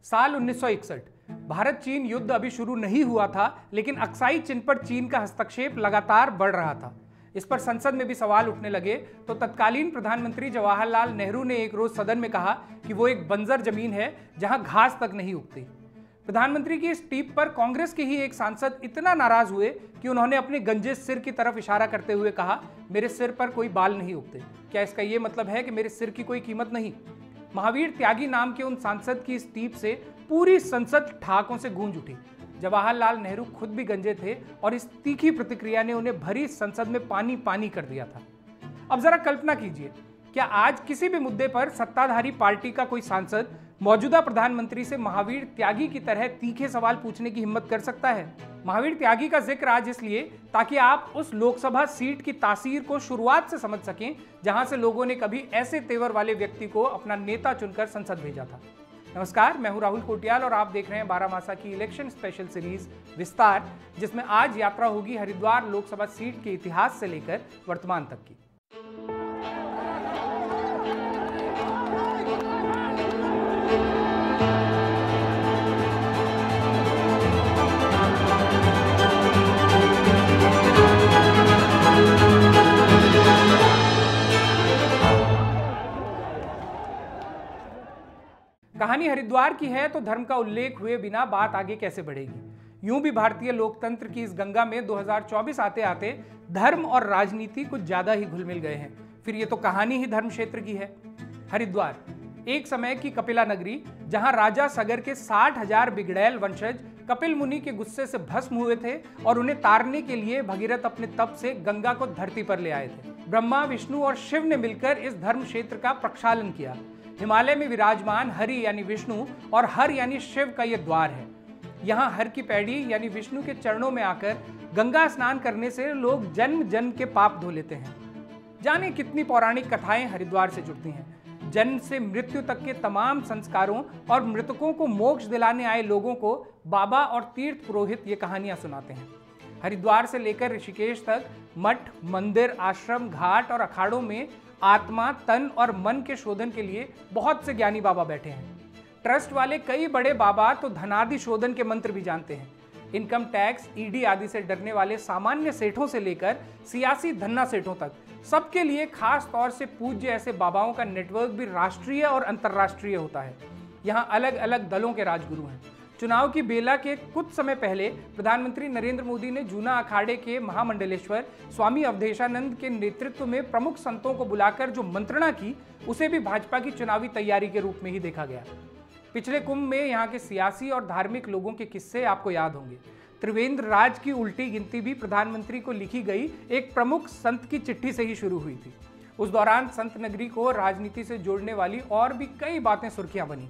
साल 1961। भारत चीन युद्ध अभी शुरू नहीं हुआ था, लेकिन अक्साई चिन्ह पर चीन का हस्तक्षेप लगातार बढ़ रहा था। इस पर संसद में भी सवाल उठने लगे तो तत्कालीन प्रधानमंत्री जवाहरलाल नेहरू ने एक रोज सदन में कहा कि वो एक बंजर जमीन है जहां घास तक नहीं उगती। प्रधानमंत्री की इस टीप पर कांग्रेस के ही एक सांसद इतना नाराज हुए कि उन्होंने अपने गंजे सिर की तरफ इशारा करते हुए कहा, मेरे सिर पर कोई बाल नहीं उगते। क्या इसका यह मतलब है कि मेरे सिर की कोई कीमत नहीं? महावीर त्यागी नाम के उन सांसद की इस टीप से पूरी संसद ठहाकों से गूंज उठी। जवाहरलाल नेहरू खुद भी गंजे थे और इस तीखी प्रतिक्रिया ने उन्हें भरी संसद में पानी पानी कर दिया था। अब जरा कल्पना कीजिए, क्या आज किसी भी मुद्दे पर सत्ताधारी पार्टी का कोई सांसद मौजूदा प्रधानमंत्री से महावीर त्यागी की तरह तीखे सवाल पूछने की हिम्मत कर सकता है? महावीर त्यागी का जिक्र आज इसलिए ताकि आप उस लोकसभा सीट की तासीर को शुरुआत से समझ सकें, जहां से लोगों ने कभी ऐसे तेवर वाले व्यक्ति को अपना नेता चुनकर संसद भेजा था। नमस्कार, मैं हूं राहुल कोटियाल और आप देख रहे हैं बारामासा की इलेक्शन स्पेशल सीरीज विस्तार, जिसमें आज यात्रा होगी हरिद्वार लोकसभा सीट के इतिहास से लेकर वर्तमान तक की। कहानी हरिद्वार की है तो धर्म का उल्लेख हुए बिना बात आगे कैसे बढ़ेगी? यूं भी भारतीय लोकतंत्र की इस गंगा में 2024 आते आते धर्म और राजनीति कुछ ज्यादा ही घुल मिल गए हैं। फिर ये तो कहानी ही धर्म क्षेत्र की है। हरिद्वार एक समय की कपिला नगरी, जहां राजा सगर के 60,000 बिगड़ैल वंशज कपिल मुनि के गुस्से से भस्म हुए थे और उन्हें तारने के लिए भगीरथ अपने तप से गंगा को धरती पर ले आए थे। ब्रह्मा, विष्णु और शिव ने मिलकर इस धर्म क्षेत्र का प्रक्षालन किया। हिमालय में विराजमान हरि यानी विष्णु और हर यानी शिव का यह द्वार है। यहाँ हर की पैड़ी यानी विष्णु के चरणों में आकर गंगा स्नान करने से लोग जन्म जन्म के पाप धो लेते हैं। जाने कितनी पौराणिक कथाएं हरिद्वार से जुड़ती हैं। जन्म से मृत्यु तक के तमाम संस्कारों और मृतकों को मोक्ष दिलाने आए लोगों को बाबा और तीर्थ पुरोहित ये कहानियां सुनाते हैं। हरिद्वार से लेकर ऋषिकेश तक मठ, मंदिर, आश्रम, घाट और अखाड़ों में आत्मा, तन और मन के शोधन के लिए बहुत से ज्ञानी बाबा बैठे हैं। ट्रस्ट वाले कई बड़े बाबा तो धनादि शोधन के मंत्र भी जानते हैं। इनकम टैक्स, ईडी आदि से डरने वाले सामान्य सेठों से लेकर सियासी धन्ना सेठों तक सबके लिए खास तौर से पूज्य ऐसे बाबाओं का नेटवर्क भी राष्ट्रीय और अंतर्राष्ट्रीय होता है। यहाँ अलग अलग दलों के राजगुरु हैं। चुनाव की बेला के कुछ समय पहले प्रधानमंत्री नरेंद्र मोदी ने जूना अखाड़े के महामंडलेश्वर स्वामी अवधेशानंद के नेतृत्व में प्रमुख संतों को बुलाकर जो मंत्रणा की, उसे भी भाजपा की चुनावी तैयारी के रूप में ही देखा गया। पिछले कुंभ में यहाँ के सियासी और धार्मिक लोगों के किस्से आपको याद होंगे। त्रिवेंद्र राज की उल्टी गिनती भी प्रधानमंत्री को लिखी गई एक प्रमुख संत की चिट्ठी से ही शुरू हुई थी। उस दौरान संत नगरी को राजनीति से जोड़ने वाली और भी कई बातें सुर्खियां बनी।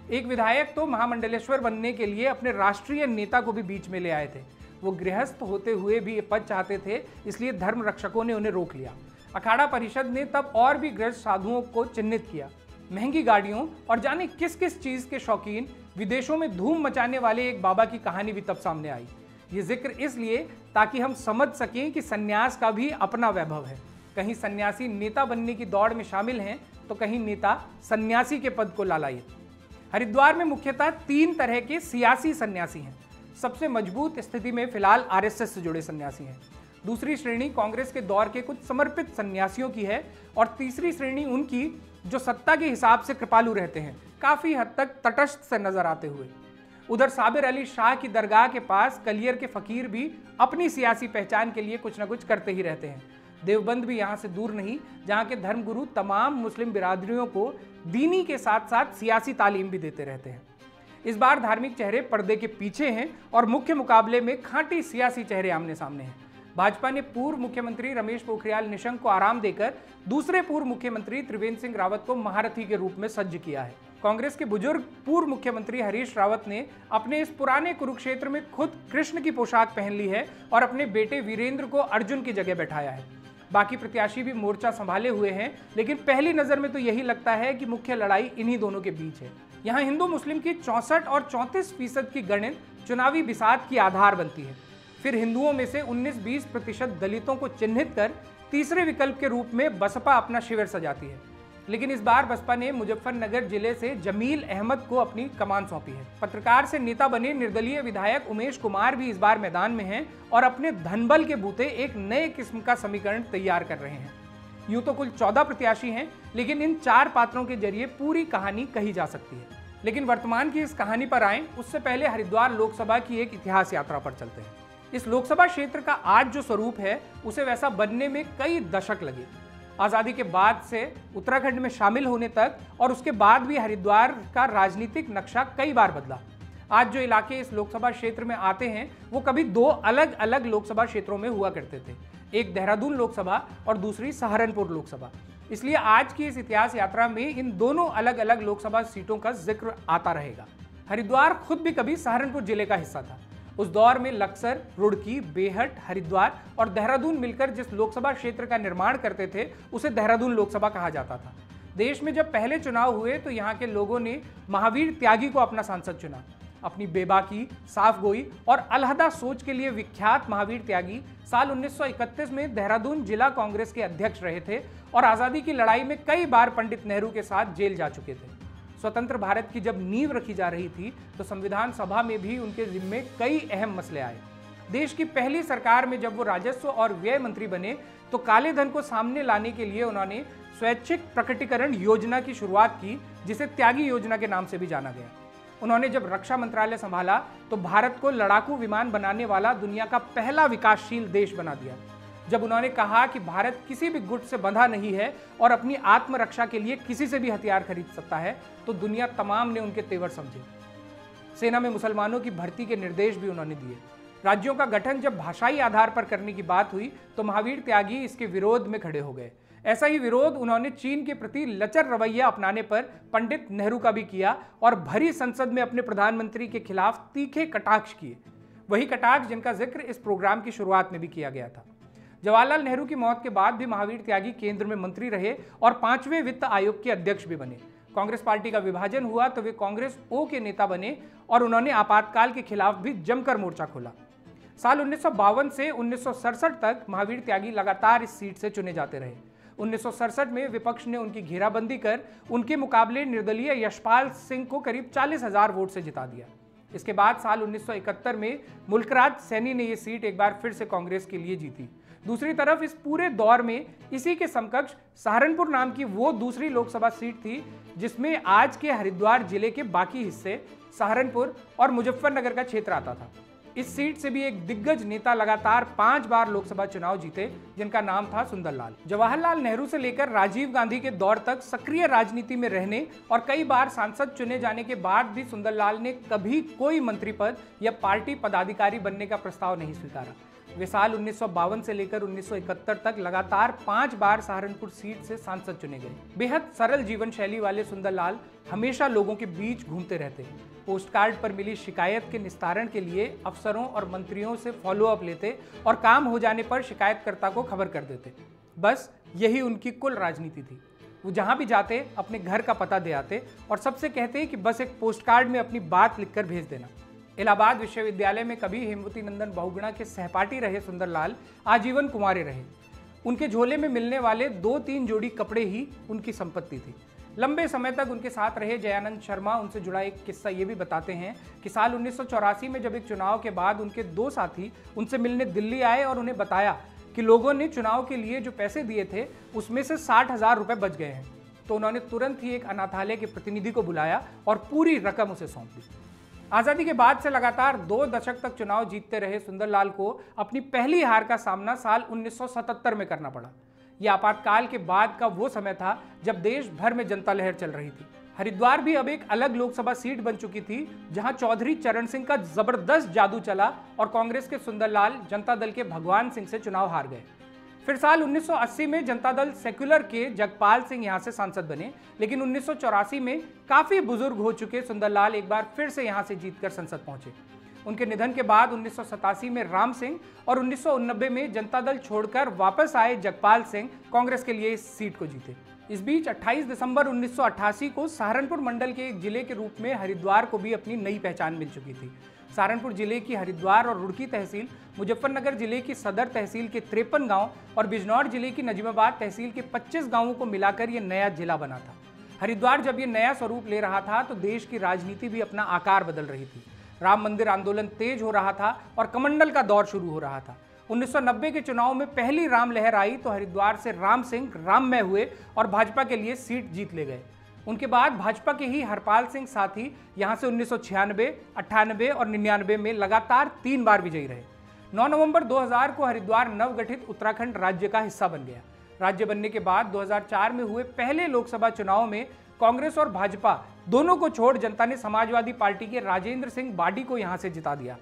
एक विधायक तो महामंडलेश्वर बनने के लिए अपने राष्ट्रीय नेता को भी बीच में ले आए थे। वो गृहस्थ होते हुए भी पद चाहते थे, इसलिए धर्म रक्षकों ने उन्हें रोक लिया। अखाड़ा परिषद ने तब और भी गृहस्थ साधुओं को चिन्हित किया। महंगी गाड़ियों और जाने किस किस चीज के शौकीन विदेशों में धूम मचाने वाले एक बाबा की कहानी भी तब सामने आई। ये जिक्र इसलिए ताकि हम समझ सकें कि सन्यास का भी अपना वैभव है। कहीं सन्यासी नेता बनने की दौड़ में शामिल हैं तो कहीं नेता सन्यासी के पद को लालायित। हरिद्वार में मुख्यतः 3 तरह के सियासी सन्यासी हैं। सबसे मजबूत स्थिति में फिलहाल आरएसएस से जुड़े सन्यासी हैं। दूसरी श्रेणी कांग्रेस के दौर के कुछ समर्पित सन्यासियों की है और तीसरी श्रेणी उनकी जो सत्ता के हिसाब से कृपालु रहते हैं, काफी हद तक तटस्थ से नजर आते हुए। उधर साबिर अली शाह की दरगाह के पास कलियर के फकीर भी अपनी सियासी पहचान के लिए कुछ न कुछ करते ही रहते हैं। देवबंद भी यहाँ से दूर नहीं, जहाँ के धर्मगुरु तमाम मुस्लिम बिरादरियों को दीनी के साथ साथ सियासी तालीम भी देते रहते हैं। इस बार धार्मिक चेहरे पर्दे के पीछे हैं और मुख्य मुकाबले में खांटी सियासी चेहरे आमने सामने हैं। भाजपा ने पूर्व मुख्यमंत्री रमेश पोखरियाल निशंक को आराम देकर दूसरे पूर्व मुख्यमंत्री त्रिवेंद्र सिंह रावत को महारथी के रूप में सज्ज किया है। कांग्रेस के बुजुर्ग पूर्व मुख्यमंत्री हरीश रावत ने अपने इस पुराने कुरुक्षेत्र में खुद कृष्ण की पोशाक पहन ली है और अपने बेटे वीरेंद्र को अर्जुन की जगह बैठाया है। बाकी प्रत्याशी भी मोर्चा संभाले हुए हैं, लेकिन पहली नजर में तो यही लगता है कि मुख्य लड़ाई इन्हीं दोनों के बीच है। यहाँ हिंदू मुस्लिम की 64 और 34% की गणित चुनावी बिसात की आधार बनती है। फिर हिंदुओं में से 19-20% दलितों को चिन्हित कर तीसरे विकल्प के रूप में बसपा अपना शिविर सजाती है। लेकिन इस बार बसपा ने मुजफ्फरनगर जिले से जमील अहमद को अपनी कमान सौंपी है। पत्रकार से नेता बने निर्दलीय विधायक उमेश कुमार भी इस बार मैदान में हैं और अपने धनबल के बूते एक नए किस्म का समीकरण तैयार कर रहे हैं। यूं तो कुल 14 प्रत्याशी हैं, लेकिन इन 4 पात्रों के जरिए पूरी कहानी कही जा सकती है। लेकिन वर्तमान की इस कहानी पर आएं, उससे पहले हरिद्वार लोकसभा की एक इतिहास यात्रा पर चलते हैं। इस लोकसभा क्षेत्र का आज जो स्वरूप है, उसे वैसा बनने में कई दशक लगे। आज़ादी के बाद से उत्तराखंड में शामिल होने तक और उसके बाद भी हरिद्वार का राजनीतिक नक्शा कई बार बदला। आज जो इलाके इस लोकसभा क्षेत्र में आते हैं, वो कभी 2 अलग अलग लोकसभा क्षेत्रों में हुआ करते थे, एक देहरादून लोकसभा और दूसरी सहारनपुर लोकसभा। इसलिए आज की इस इतिहास यात्रा में इन दोनों अलग अलग लोकसभा सीटों का जिक्र आता रहेगा। हरिद्वार खुद भी कभी सहारनपुर जिले का हिस्सा था। उस दौर में लक्सर, रुड़की, बेहट, हरिद्वार और देहरादून मिलकर जिस लोकसभा क्षेत्र का निर्माण करते थे, उसे देहरादून लोकसभा कहा जाता था। देश में जब पहले चुनाव हुए तो यहाँ के लोगों ने महावीर त्यागी को अपना सांसद चुना। अपनी बेबाकी, साफगोई और अलहदा सोच के लिए विख्यात महावीर त्यागी साल 1931 में देहरादून जिला कांग्रेस के अध्यक्ष रहे थे और आज़ादी की लड़ाई में कई बार पंडित नेहरू के साथ जेल जा चुके थे। स्वतंत्र भारत की जब नींव रखी जा रही थी तो संविधान सभा में भी उनके जिम्मे कई अहम मसले आए। देश की पहली सरकार में जब वो राजस्व और व्यय मंत्री बने तो काले धन को सामने लाने के लिए उन्होंने स्वैच्छिक प्रकटीकरण योजना की शुरुआत की, जिसे त्यागी योजना के नाम से भी जाना गया। उन्होंने जब रक्षा मंत्रालय संभाला तो भारत को लड़ाकू विमान बनाने वाला दुनिया का पहला विकासशील देश बना दिया। जब उन्होंने कहा कि भारत किसी भी गुट से बंधा नहीं है और अपनी आत्मरक्षा के लिए किसी से भी हथियार खरीद सकता है, तो दुनिया तमाम ने उनके तेवर समझे। सेना में मुसलमानों की भर्ती के निर्देश भी उन्होंने दिए। राज्यों का गठन जब भाषाई आधार पर करने की बात हुई तो महावीर त्यागी इसके विरोध में खड़े हो गए। ऐसा ही विरोध उन्होंने चीन के प्रति लचर रवैया अपनाने पर पंडित नेहरू का भी किया और भरी संसद में अपने प्रधानमंत्री के खिलाफ तीखे कटाक्ष किए। वही कटाक्ष जिनका जिक्र इस प्रोग्राम की शुरुआत में भी किया गया था। जवाहरलाल नेहरू की मौत के बाद भी महावीर त्यागी केंद्र में मंत्री रहे और 5वें वित्त आयोग के अध्यक्ष भी बने। कांग्रेस पार्टी का विभाजन हुआ तो वे कांग्रेस ओ के नेता बने और उन्होंने आपातकाल के खिलाफ भी जमकर मोर्चा खोला। साल 1952 से 1967 तक महावीर त्यागी लगातार इस सीट से चुने जाते रहे। 1967 में विपक्ष ने उनकी घेराबंदी कर उनके मुकाबले निर्दलीय यशपाल सिंह को करीब 40,000 वोट से जिता दिया। इसके बाद साल 1971 में मुल्कराज सैनी ने यह सीट एक बार फिर से कांग्रेस के लिए जीती। दूसरी तरफ इस पूरे दौर में इसी के समकक्ष सहारनपुर नाम की वो दूसरी लोकसभा सीट थी जिसमें आज के हरिद्वार जिले के बाकी हिस्से, सहारनपुर और मुजफ्फरनगर का क्षेत्र आता था। इस सीट से भी एक दिग्गज नेता लगातार 5 बार लोकसभा चुनाव जीते, जिनका नाम था सुंदरलाल। जवाहरलाल नेहरू से लेकर राजीव गांधी के दौर तक सक्रिय राजनीति में रहने और कई बार सांसद चुने जाने के बाद भी सुंदरलाल ने कभी कोई मंत्री पद या पार्टी पदाधिकारी बनने का प्रस्ताव नहीं स्वीकारा। वे साल 1952 से लेकर 1971 तक लगातार 5 बार सहारनपुर सीट से सांसद चुने गए। बेहद सरल जीवन शैली वाले सुंदरलाल हमेशा लोगों के बीच घूमते रहते। पोस्टकार्ड पर मिली शिकायत के निस्तारण के लिए अफसरों और मंत्रियों से फॉलोअप लेते और काम हो जाने पर शिकायतकर्ता को खबर कर देते। बस यही उनकी कुल राजनीति थी। वो जहां भी जाते अपने घर का पता दे आते और सबसे कहते कि बस एक पोस्टकार्ड में अपनी बात लिखकर भेज देना। इलाहाबाद विश्वविद्यालय में कभी हेमवती नंदन बहुगुणा के सहपाठी रहे सुंदरलाल आजीवन कुंवारे रहे। उनके झोले में मिलने वाले 2-3 जोड़ी कपड़े ही उनकी संपत्ति थी। लंबे समय तक उनके साथ रहे जयानंद शर्मा उनसे जुड़ा एक किस्सा ये भी बताते हैं कि साल 1984 में जब एक चुनाव के बाद उनके 2 साथी उनसे मिलने दिल्ली आए और उन्हें बताया कि लोगों ने चुनाव के लिए जो पैसे दिए थे उसमें से 60,000 रुपये बच गए हैं, तो उन्होंने तुरंत ही एक अनाथालय के प्रतिनिधि को बुलाया और पूरी रकम उसे सौंप दी। आज़ादी के बाद से लगातार 2 दशक तक चुनाव जीतते रहे सुंदरलाल को अपनी पहली हार का सामना साल 1977 में करना पड़ा। यह आपातकाल के बाद का वो समय था जब देश भर में जनता लहर चल रही थी। हरिद्वार भी अब एक अलग लोकसभा सीट बन चुकी थी, जहां चौधरी चरण सिंह का जबरदस्त जादू चला और कांग्रेस के सुंदरलाल जनता दल के भगवान सिंह से चुनाव हार गए। फिर साल 1980 में जनता दल सेक्युलर के जगपाल सिंह यहां से सांसद बने, लेकिन 1984 में काफी बुजुर्ग हो चुके सुंदरलाल एक बार फिर से यहां से जीतकर संसद पहुंचे। उनके निधन के बाद 1987 में राम सिंह और 1989 में जनता दल छोड़कर वापस आए जगपाल सिंह कांग्रेस के लिए इस सीट को जीते। इस बीच 28 दिसंबर 1988 को सहारनपुर मंडल के एक जिले के रूप में हरिद्वार को भी अपनी नई पहचान मिल चुकी थी। सहारनपुर जिले की हरिद्वार और रुड़की तहसील, मुजफ्फरनगर जिले की सदर तहसील के 53 गांव और बिजनौर जिले की नजीमाबाद तहसील के 25 गांवों को मिलाकर यह नया जिला बना था। हरिद्वार जब ये नया स्वरूप ले रहा था तो देश की राजनीति भी अपना आकार बदल रही थी। राम मंदिर आंदोलन तेज हो रहा था और कमंडल का दौर शुरू हो रहा था। 1990 के चुनाव में पहली राम लहर आई तो हरिद्वार से राम सिंह राममय हुए और भाजपा के लिए सीट जीत ले गए। उनके बाद भाजपा के ही हरपाल सिंह साथी यहां से 1996, 98 और 99 में लगातार 3 बार विजयी रहे। 9 नवंबर 2000 को हरिद्वार नवगठित उत्तराखंड राज्य का हिस्सा बन गया। राज्य बनने के बाद 2004 में हुए पहले लोकसभा चुनाव में कांग्रेस और भाजपा दोनों को छोड़ जनता ने समाजवादी पार्टी के राजेंद्र सिंह बाडी को यहां से जिता दिया।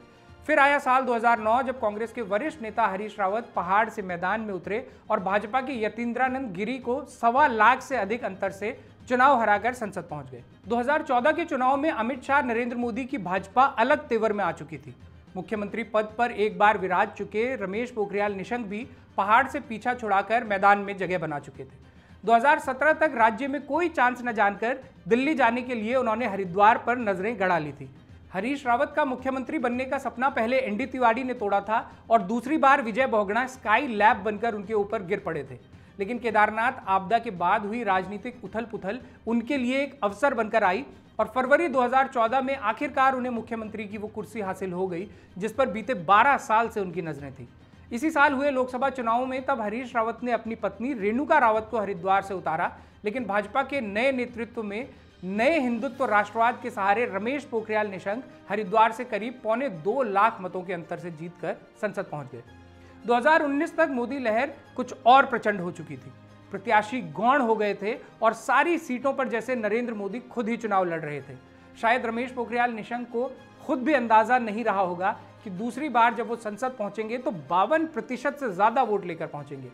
फिर आया साल 2009 जब कांग्रेस के वरिष्ठ नेता हरीश रावत पहाड़ से मैदान में उतरे और भाजपा के यतींद्रानंद गिरी को 1.25 लाख से अधिक अंतर से चुनाव हराकर संसद पहुंच गए। 2014 के चुनाव में अमित शाह, नरेंद्र मोदी की भाजपा अलग तेवर में आ चुकी थी। मुख्यमंत्री पद पर एक बार विराज चुके रमेश पोखरियाल निशंक भी पहाड़ से पीछा छुड़ाकर मैदान में जगह बना चुके थे। 2017 तक राज्य में कोई चांस न जानकर दिल्ली जाने के लिए उन्होंने हरिद्वार पर नजरें गड़ा ली थी। हरीश रावत का मुख्यमंत्री बनने का सपना पहले एनडी तिवारी ने तोड़ा था और दूसरी बार विजय बहुगुणा स्काई लैब बनकर उनके ऊपर गिर पड़े थे। लेकिन केदारनाथ आपदा के बाद हुई राजनीतिक उथल पुथल उनके लिए एक अवसर बनकर आई और फरवरी 2014 में आखिरकार उन्हें मुख्यमंत्री की वो कुर्सी हासिल हो गई जिस पर बीते 12 साल से उनकी नजरें थी। इसी साल हुए लोकसभा चुनाव में तब हरीश रावत ने अपनी पत्नी रेणुका रावत को हरिद्वार से उतारा, लेकिन भाजपा के नए नेतृत्व में नए हिंदुत्व राष्ट्रवाद के सहारे रमेश पोखरियाल निशंक हरिद्वार से करीब 1.25 लाख मतों के अंतर से जीतकर संसद पहुंच गए। 2019 तक मोदी लहर कुछ और प्रचंड हो चुकी थी। प्रत्याशी गौण हो गए थे और सारी सीटों पर जैसे नरेंद्र मोदी खुद ही चुनाव लड़ रहे थे। शायद रमेश पोखरियाल निशंक को खुद भी अंदाजा नहीं रहा होगा कि दूसरी बार जब वो संसद पहुंचेंगे तो 52% से ज्यादा वोट लेकर पहुंचेंगे।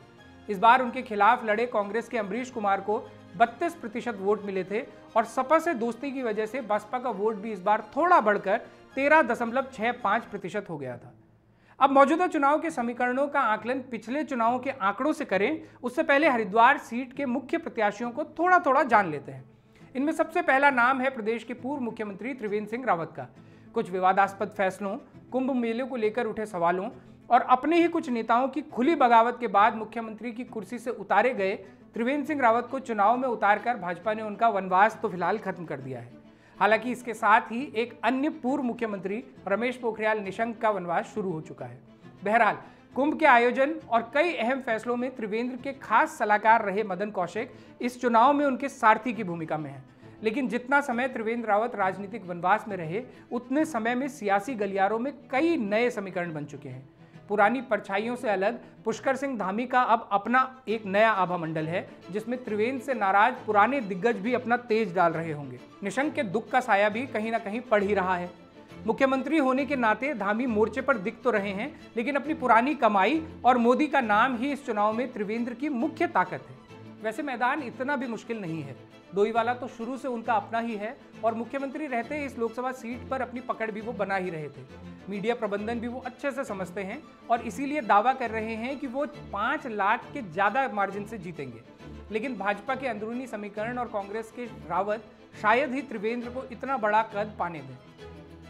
इस बार उनके खिलाफ लड़े कांग्रेस के अमरीश कुमार को 32% वोट मिले थे और सपा से दोस्ती की वजह से बसपा का वोट भी इस बार थोड़ा बढ़कर 13.65% हो गया था। अब मौजूदा चुनाव के समीकरणों का आकलन पिछले चुनावों के आंकड़ों से करें उससे पहले हरिद्वार सीट के मुख्य प्रत्याशियों को थोड़ा थोड़ा जान लेते हैं। इनमें सबसे पहला नाम है प्रदेश के पूर्व मुख्यमंत्री त्रिवेंद्र सिंह रावत का। कुछ विवादास्पद फैसलों, कुंभ मेले को लेकर उठे सवालों और अपने ही कुछ नेताओं की खुली बगावत के बाद मुख्यमंत्री की कुर्सी से उतारे गए त्रिवेंद्र सिंह रावत को चुनाव में उतारकर भाजपा ने उनका वनवास तो फिलहाल खत्म कर दिया है। हालांकि इसके साथ ही एक अन्य पूर्व मुख्यमंत्री रमेश पोखरियाल निशंक का वनवास शुरू हो चुका है। बहरहाल कुंभ के आयोजन और कई अहम फैसलों में त्रिवेंद्र के खास सलाहकार रहे मदन कौशिक इस चुनाव में उनके सारथी की भूमिका में है। लेकिन जितना समय त्रिवेंद्र रावत राजनीतिक वनवास में रहे उतने समय में सियासी गलियारों में कई नए समीकरण बन चुके हैं। पुरानी परछाइयों से अलग पुष्कर सिंह धामी का अब अपना एक नया आभा मंडल है जिसमें त्रिवेंद्र से नाराज पुराने दिग्गज भी अपना तेज डाल रहे होंगे। निशंक के दुख का साया भी कहीं ना कहीं पड़ ही रहा है। मुख्यमंत्री होने के नाते धामी मोर्चे पर दिख तो रहे हैं, लेकिन अपनी पुरानी कमाई और मोदी का नाम ही इस चुनाव में त्रिवेंद्र की मुख्य ताकत है। वैसे मैदान इतना भी मुश्किल नहीं है। डोईवाला तो शुरू से उनका अपना ही है और मुख्यमंत्री रहते इस लोकसभा सीट पर अपनी पकड़ भी वो बना ही रहे थे। मीडिया प्रबंधन भी वो अच्छे से समझते हैं और इसीलिए दावा कर रहे हैं कि वो 5 लाख के ज्यादा मार्जिन से जीतेंगे। लेकिन भाजपा के अंदरूनी समीकरण और कांग्रेस के रावत शायद ही त्रिवेंद्र को इतना बड़ा कद पाने दें।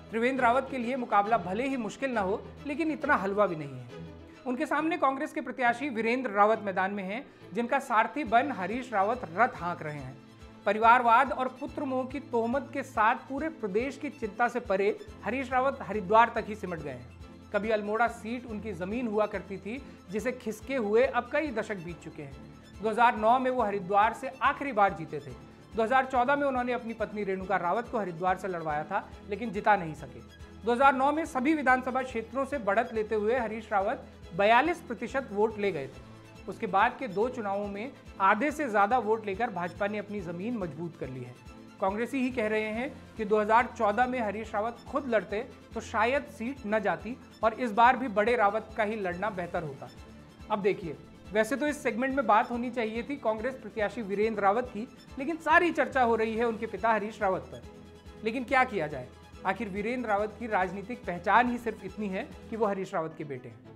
त्रिवेंद्र रावत के लिए मुकाबला भले ही मुश्किल ना हो, लेकिन इतना हलवा भी नहीं है। उनके सामने कांग्रेस के प्रत्याशी वीरेंद्र रावत मैदान में हैं, जिनका सारथी बन हरीश रावत रथ हाँक रहे हैं। परिवारवाद और पुत्र मोह की तोहमत के साथ पूरे प्रदेश की चिंता से परे हरीश रावत हरिद्वार तक ही सिमट गए हैं। कभी अल्मोड़ा सीट उनकी जमीन हुआ करती थी, जिसे खिसके हुए अब कई दशक बीत चुके हैं। 2009 में वो हरिद्वार से आखिरी बार जीते थे। 2014 में उन्होंने अपनी पत्नी रेणुका रावत को हरिद्वार से लड़वाया था, लेकिन जिता नहीं सके। 2009 में सभी विधानसभा क्षेत्रों से बढ़त लेते हुए हरीश रावत 42% वोट ले गए थे। उसके बाद के 2 चुनावों में आधे से ज्यादा वोट लेकर भाजपा ने अपनी जमीन मजबूत कर ली है। कांग्रेसी ही कह रहे हैं कि 2014 में हरीश रावत खुद लड़ते तो शायद सीट न जाती और इस बार भी बड़े रावत का ही लड़ना बेहतर होता। अब देखिए, वैसे तो इस सेगमेंट में बात होनी चाहिए थी कांग्रेस प्रत्याशी वीरेंद्र रावत की, लेकिन सारी चर्चा हो रही है उनके पिता हरीश रावत पर। लेकिन क्या किया जाए, आखिर वीरेंद्र रावत की राजनीतिक पहचान ही सिर्फ इतनी है कि वो हरीश रावत के बेटे हैं।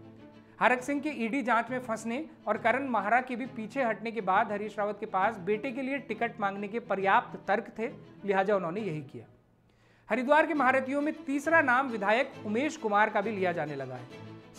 हरक सिंह के ईडी जांच में फंसने और करण माहरा के भी पीछे हटने के बाद हरीश रावत के पास बेटे के लिए टिकट मांगने के पर्याप्त तर्क थे, लिहाजा उन्होंने यही किया। हरिद्वार के महारथियों में तीसरा नाम विधायक उमेश कुमार का भी लिया जाने लगा है,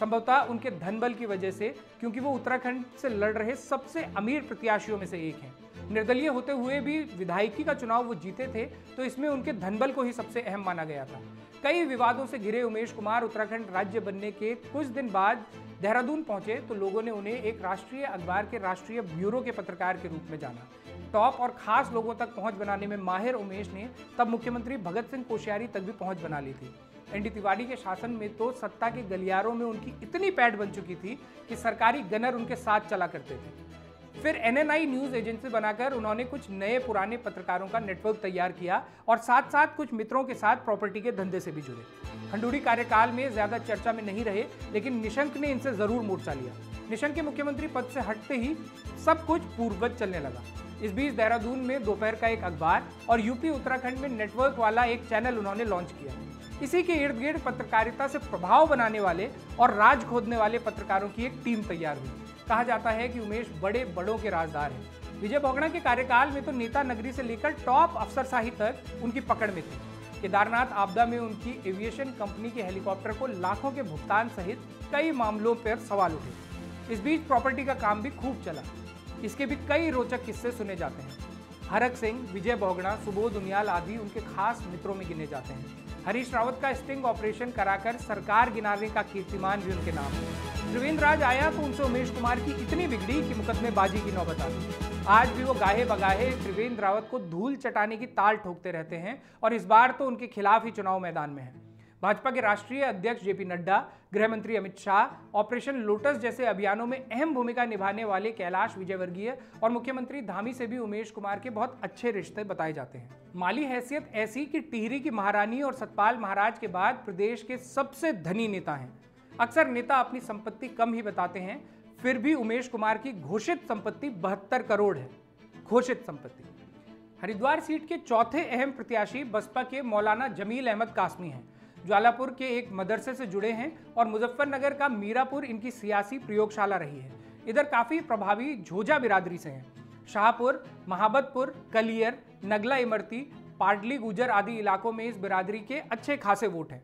संभवतः उनके धनबल की वजह से, क्योंकि वो उत्तराखंड से लड़ रहे सबसे अमीर प्रत्याशियों में से एक हैं। निर्दलीय होते हुए भी विधायकी का चुनाव वो जीते थे, तो इसमें उनके धनबल को ही सबसे अहम माना गया था। कई विवादों से घिरे उमेश कुमार उत्तराखंड राज्य बनने के कुछ दिन बाद देहरादून पहुंचे तो लोगों ने उन्हें एक राष्ट्रीय अखबार के राष्ट्रीय ब्यूरो के पत्रकार के रूप में जाना। टॉप और खास लोगों तक पहुंच बनाने में माहिर उमेश ने तब मुख्यमंत्री भगत सिंह कोश्यारी तक भी पहुंच बना ली थी। एनडी तिवारी के शासन में तो सत्ता के गलियारों में उनकी इतनी पैठ बन चुकी थी कि सरकारी गनर उनके साथ चला करते थे। फिर एनएनआई न्यूज एजेंसी बनाकर उन्होंने कुछ नए पुराने पत्रकारों का नेटवर्क तैयार किया और साथ साथ कुछ मित्रों के साथ प्रॉपर्टी के धंधे से भी जुड़े। खंडूड़ी कार्यकाल में ज्यादा चर्चा में नहीं रहे, लेकिन निशंक ने इनसे जरूर मोर्चा लिया। निशंक के मुख्यमंत्री पद से हटते ही सब कुछ पूर्ववत चलने लगा। इस बीच देहरादून में दोपहर का एक अखबार और यूपी उत्तराखंड में नेटवर्क वाला एक चैनल उन्होंने लॉन्च किया। इसी के इर्द गिर्द पत्रकारिता से प्रभाव बनाने वाले और राज खोदने वाले पत्रकारों की एक टीम तैयार हुई। कहा जाता है कि उमेश बड़े बड़ों के राजदार हैं। विजय बहुगुणा के कार्यकाल में तो नेता नगरी से लेकर टॉप अफसरशाही तक उनकी पकड़ में थी। केदारनाथ आपदा में उनकी एविएशन कंपनी के हेलीकॉप्टर को लाखों के भुगतान सहित कई मामलों पर सवाल उठे। इस बीच प्रॉपर्टी का काम भी खूब चला। इसके भी कई रोचक किस्से सुने जाते हैं। हरक सिंह, विजय बहुगुणा, सुबोध उनियाल आदि उनके खास मित्रों में गिने जाते हैं। हरीश रावत का स्टिंग ऑपरेशन कराकर सरकार गिनाने का कीर्तिमान भी उनके नाम है। त्रिवेंद्र राज आया तो उनसे उमेश कुमार की इतनी बिगड़ी कि मुकदमेबाजी की नौबत आ गई। आज भी वो गाहे बगाहे त्रिवेंद्र रावत को धूल चटाने की ताल ठोकते रहते हैं और इस बार तो उनके खिलाफ ही चुनाव मैदान में है। भाजपा के राष्ट्रीय अध्यक्ष जेपी नड्डा, गृह मंत्री अमित शाह, ऑपरेशन लोटस जैसे अभियानों में अहम भूमिका निभाने वाले कैलाश विजयवर्गीय और मुख्यमंत्री धामी से भी उमेश कुमार के बहुत अच्छे रिश्ते बताए जाते हैं। माली हैसियत ऐसी कि टिहरी की महारानी और सतपाल महाराज के बाद प्रदेश के सबसे धनी नेता हैं। अक्सर नेता अपनी संपत्ति कम ही बताते हैं, फिर भी उमेश कुमार की घोषित संपत्ति 72 करोड़ है। घोषित संपत्ति। हरिद्वार सीट के चौथे अहम प्रत्याशी बसपा के मौलाना जमील अहमद कासमी हैं। ज्वालापुर के एक मदरसे से जुड़े हैं और मुजफ्फरनगर का मीरापुर इनकी सियासी प्रयोगशाला रही है। इधर काफी प्रभावी झोजा बिरादरी से हैं। शाहपुर, महाबतपुर, कलियर, नगला इमरती, पाडली गुजर आदि इलाकों में इस बिरादरी के अच्छे खासे वोट हैं।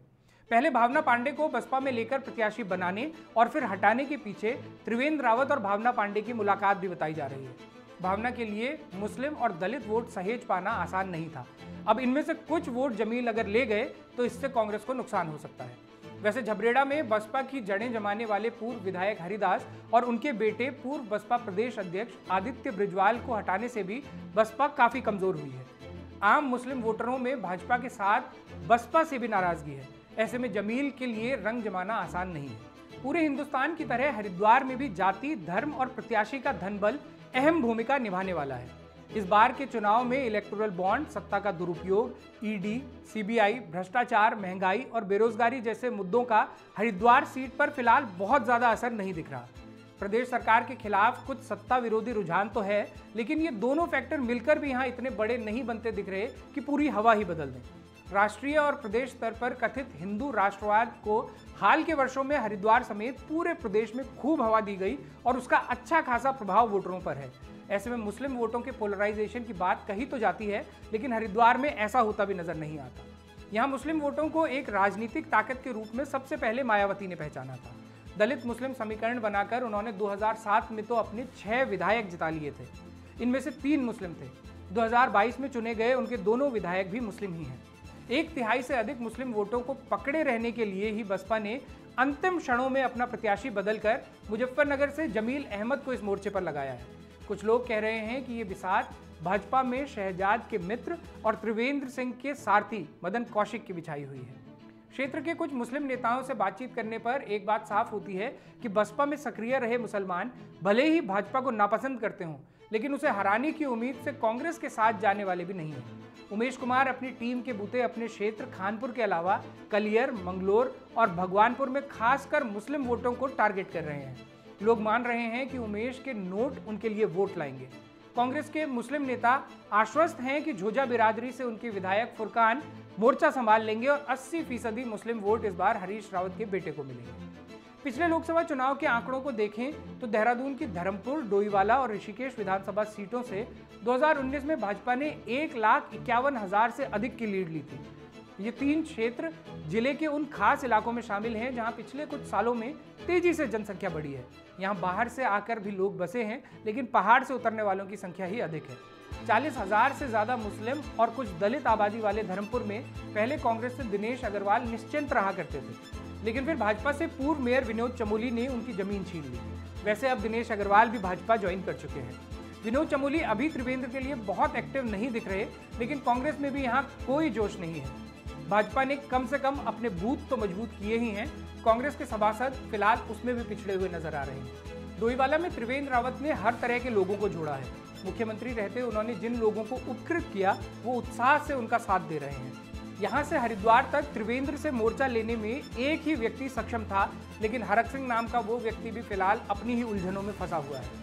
पहले भावना पांडे को बसपा में लेकर प्रत्याशी बनाने और फिर हटाने के पीछे त्रिवेंद्र रावत और भावना पांडे की मुलाकात भी बताई जा रही है। भावना के लिए मुस्लिम और दलित वोट सहेज पाना आसान नहीं था। अब इनमें से कुछ वोट जमील अगर ले गए तो इससे कांग्रेस को नुकसान हो सकता है। वैसे झबरेड़ा में बसपा की जड़ें जमाने वाले पूर्व विधायक हरिदास और उनके बेटे पूर्व बसपा प्रदेश अध्यक्ष आदित्य ब्रिजवाल को हटाने से भी बसपा काफी कमजोर हुई है। आम मुस्लिम वोटरों में भाजपा के साथ बसपा से भी नाराजगी है। ऐसे में जमील के लिए रंग जमाना आसान नहीं है। पूरे हिंदुस्तान की तरह हरिद्वार में भी जाति, धर्म और प्रत्याशी का धनबल अहम भूमिका निभाने वाला है। इस बार के चुनाव में इलेक्टोरल बॉन्ड, सत्ता का दुरुपयोग, ईडी, सीबीआई, भ्रष्टाचार, महंगाई और बेरोजगारी जैसे मुद्दों का हरिद्वार सीट पर फिलहाल बहुत ज्यादा असर नहीं दिख रहा। प्रदेश सरकार के खिलाफ कुछ सत्ता विरोधी रुझान तो है, लेकिन ये दोनों फैक्टर मिलकर भी यहाँ इतने बड़े नहीं बनते दिख रहे कि पूरी हवा ही बदल दें। राष्ट्रीय और प्रदेश स्तर पर कथित हिंदू राष्ट्रवाद को हाल के वर्षों में हरिद्वार समेत पूरे प्रदेश में खूब हवा दी गई और उसका अच्छा खासा प्रभाव वोटरों पर है। ऐसे में मुस्लिम वोटों के पोलराइजेशन की बात कही तो जाती है, लेकिन हरिद्वार में ऐसा होता भी नजर नहीं आता। यहाँ मुस्लिम वोटों को एक राजनीतिक ताकत के रूप में सबसे पहले मायावती ने पहचाना था। दलित मुस्लिम समीकरण बनाकर उन्होंने 2007 में तो अपने 6 विधायक जिता लिए थे। इनमें से 3 मुस्लिम थे। 2022 में चुने गए उनके दोनों विधायक भी मुस्लिम ही हैं। 1/3 से अधिक मुस्लिम वोटों को पकड़े रहने के लिए ही बसपा ने अंतिम क्षणों में अपना प्रत्याशी बदलकर मुजफ्फरनगर से जमील अहमद को इस मोर्चे पर लगाया है। कुछ लोग कह रहे हैं कि ये बिसात भाजपा में शहजाद के मित्र और त्रिवेंद्र सिंह के सारथी मदन कौशिक की बिछाई हुई है। क्षेत्र के कुछ मुस्लिम नेताओं से बातचीत करने पर एक बात साफ होती है कि बसपा में सक्रिय रहे मुसलमान भले ही भाजपा को नापसंद करते हों, लेकिन उसे हराने की उम्मीद से कांग्रेस के साथ जाने वाले भी नहीं हैं। उमेश कुमार अपनी टीम के बूते अपने क्षेत्र खानपुर के अलावा कलियर, मंगलोर और भगवानपुर में खासकर मुस्लिम वोटों को टारगेट कर रहे हैं। लोग मान रहे हैं कि उमेश के नोट उनके लिए वोट लाएंगे। कांग्रेस के मुस्लिम नेता आश्वस्त हैं कि झोजा बिरादरी से उनके विधायक फुरकान मोर्चा संभाल लेंगे और 80% मुस्लिम वोट इस बार हरीश रावत के बेटे को मिलेंगे। पिछले लोकसभा चुनाव के आंकड़ों को देखें तो देहरादून की धर्मपुर, डोईवाला और ऋषिकेश विधानसभा सीटों से 2019 में भाजपा ने 1,51,000 से अधिक की लीड ली थी। ये 3 क्षेत्र जिले के उन खास इलाकों में शामिल हैं जहां पिछले कुछ सालों में तेजी से जनसंख्या बढ़ी है। यहां बाहर से आकर भी लोग बसे हैं, लेकिन पहाड़ से उतरने वालों की संख्या ही अधिक है। 40,000 से ज्यादा मुस्लिम और कुछ दलित आबादी वाले धर्मपुर में पहले कांग्रेस से दिनेश अग्रवाल निश्चिंत रहा करते थे, लेकिन फिर भाजपा से पूर्व मेयर विनोद चमोली ने उनकी जमीन छीन ली। वैसे अब दिनेश अग्रवाल भी भाजपा ज्वाइन कर चुके हैं। विनोद चमोली अभी त्रिवेंद्र के लिए बहुत एक्टिव नहीं दिख रहे, लेकिन कांग्रेस में भी यहाँ कोई जोश नहीं है। भाजपा ने कम से कम अपने बूथ तो मजबूत किए ही हैं। कांग्रेस के सभासद फिलहाल उसमें भी पिछड़े हुए नजर आ रहे हैं। डोईवाला में त्रिवेंद्र रावत ने हर तरह के लोगों को जोड़ा है। मुख्यमंत्री रहते उन्होंने जिन लोगों को उपकृत किया वो उत्साह से उनका साथ दे रहे हैं। यहाँ से हरिद्वार तक त्रिवेंद्र से मोर्चा लेने में एक ही व्यक्ति सक्षम था, लेकिन हरक सिंह नाम का वो व्यक्ति भी फिलहाल अपनी ही उलझनों में फंसा हुआ है।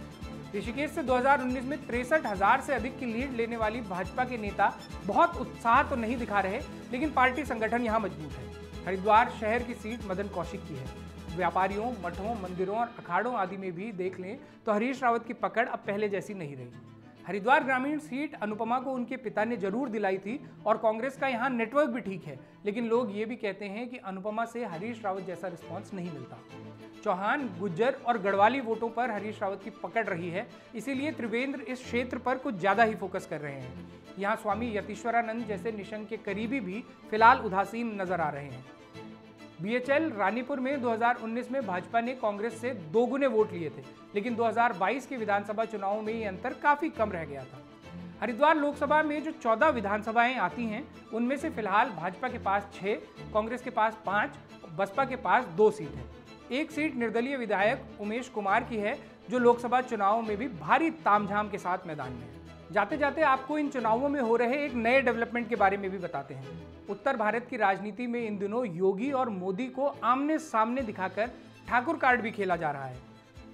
ऋषिकेश से 2019 में 63,000 से अधिक की लीड लेने वाली भाजपा के नेता बहुत उत्साह तो नहीं दिखा रहे, लेकिन पार्टी संगठन यहाँ मजबूत है। हरिद्वार शहर की सीट मदन कौशिक की है। व्यापारियों, मठों, मंदिरों और अखाड़ों आदि में भी देख लें तो हरीश रावत की पकड़ अब पहले जैसी नहीं रही। हरिद्वार ग्रामीण सीट अनुपमा को उनके पिता ने जरूर दिलाई थी और कांग्रेस का यहाँ नेटवर्क भी ठीक है, लेकिन लोग ये भी कहते हैं कि अनुपमा से हरीश रावत जैसा रिस्पांस नहीं मिलता। चौहान, गुज्जर और गढ़वाली वोटों पर हरीश रावत की पकड़ रही है, इसीलिए त्रिवेंद्र इस क्षेत्र पर कुछ ज्यादा ही फोकस कर रहे हैं। यहाँ स्वामी यतीश्वरानंद जैसे निशंक के करीबी भी फिलहाल उदासीन नजर आ रहे हैं। बीएचएल रानीपुर में 2019 में भाजपा ने कांग्रेस से 2 गुने वोट लिए थे, लेकिन 2022 के विधानसभा चुनावों में ये अंतर काफी कम रह गया था। हरिद्वार लोकसभा में जो 14 विधानसभाएं आती हैं, उनमें से फिलहाल भाजपा के पास 6, कांग्रेस के पास 5, बसपा के पास 2 सीट है। एक सीट निर्दलीय विधायक उमेश कुमार की है, जो लोकसभा चुनावों में भी भारी तामझाम के साथ मैदान में है। जाते जाते आपको इन चुनावों में हो रहे एक नए डेवलपमेंट के बारे में भी बताते हैं। उत्तर भारत की राजनीति में इन दिनों योगी और मोदी को आमने सामने दिखाकर ठाकुर कार्ड भी खेला जा रहा है।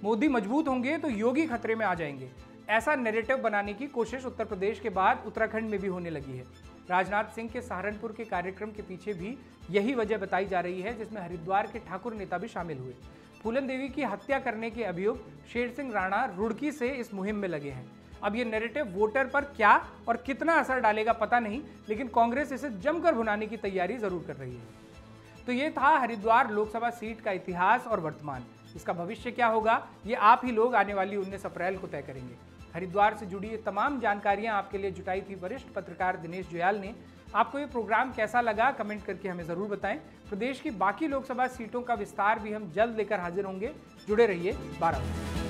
मोदी मजबूत होंगे तो योगी खतरे में आ जाएंगे, ऐसा नैरेटिव बनाने की कोशिश उत्तर प्रदेश के बाद उत्तराखंड में भी होने लगी है। राजनाथ सिंह के सहारनपुर के कार्यक्रम के पीछे भी यही वजह बताई जा रही है, जिसमें हरिद्वार के ठाकुर नेता भी शामिल हुए। फूलन देवी की हत्या करने के अभियुक्त शेर सिंह राणा रुड़की से इस मुहिम में लगे हैं। अब ये नैरेटिव वोटर पर क्या और कितना असर डालेगा पता नहीं, लेकिन कांग्रेस इसे जमकर भुनाने की तैयारी जरूर कर रही है। तो ये था हरिद्वार लोकसभा सीट का इतिहास और वर्तमान। इसका भविष्य क्या होगा, ये आप ही लोग आने वाली 19 अप्रैल को तय करेंगे। हरिद्वार से जुड़ी ये तमाम जानकारियां आपके लिए जुटाई थी वरिष्ठ पत्रकार दिनेश जुयाल ने। आपको ये प्रोग्राम कैसा लगा कमेंट करके हमें जरूर बताएं। प्रदेश की बाकी लोकसभा सीटों का विस्तार भी हम जल्द लेकर हाजिर होंगे। जुड़े रहिए 12 बजे।